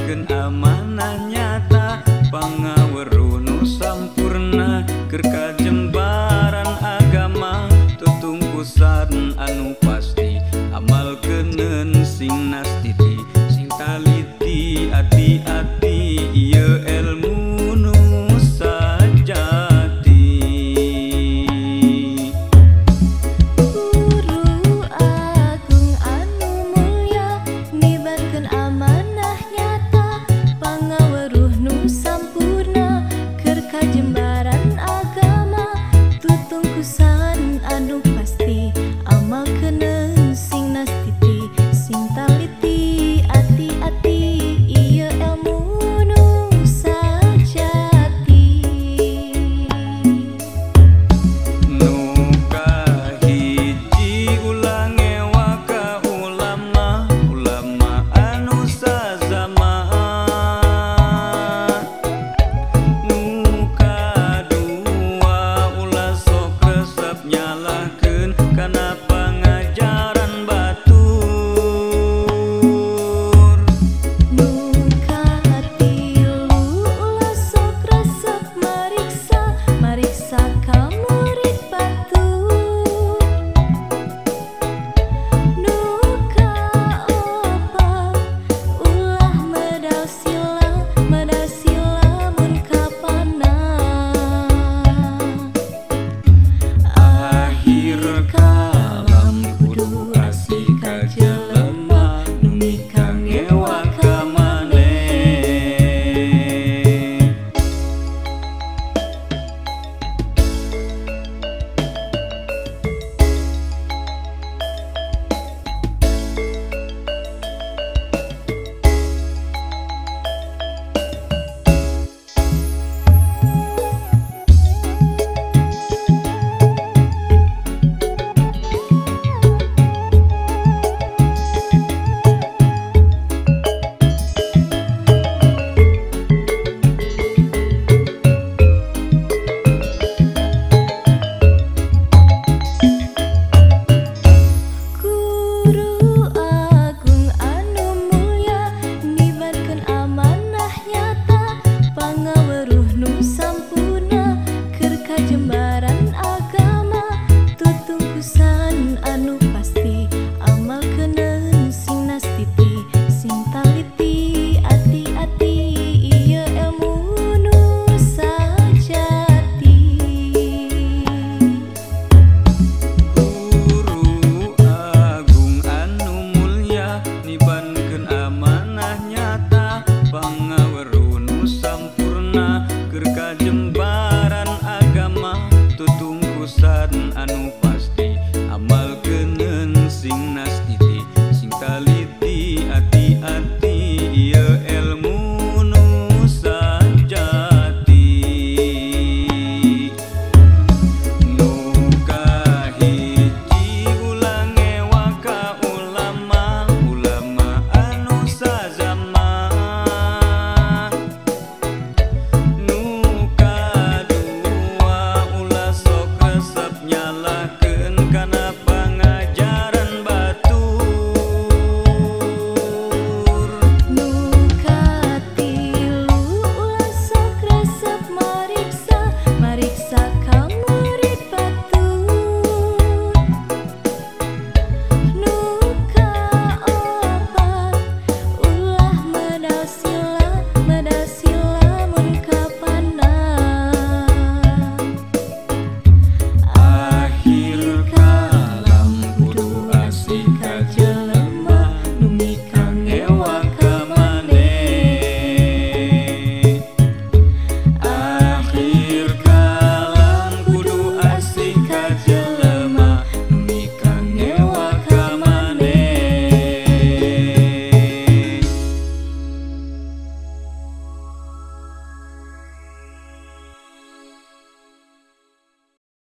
nibatkeun amanah nyata pangaweruh nu sampurna keur kajembaran agama tutungkusan anu pasti amalkeun sing nastiti sing taliti ati-ati ieu ilmu nu sajati. Guru agung anu mulya nibatkeun amanah nyata pangaweruh nu sampurna keur kajembaran agama tutungkusan anu pasti amalkeun sing nastiti sing taliti ati-ati ieu ilmu nu sajati. Nu kahiji ulang ewa ka ulama anu sazamaan. Nu kadua ulah sok resep nyalahkeun kana pangajaran batur. Nu katilu ulah sok resep mariksa ka murid batur. Nu kaopat ulah medal sila mun kapanah. Akhir kalam kudu asih ka jelema nu nikah ngewa ka maneh. Guru agung anu mulya nibatkeun amanah nyata pangaweruh nu sampurna keur kajembaran agama tutungkusan anu pasti amalkeun sing nastiti sing taliti ati-ati ieu ilmu nu sajati. Guru agung anu mulya nibankeun amanah nyata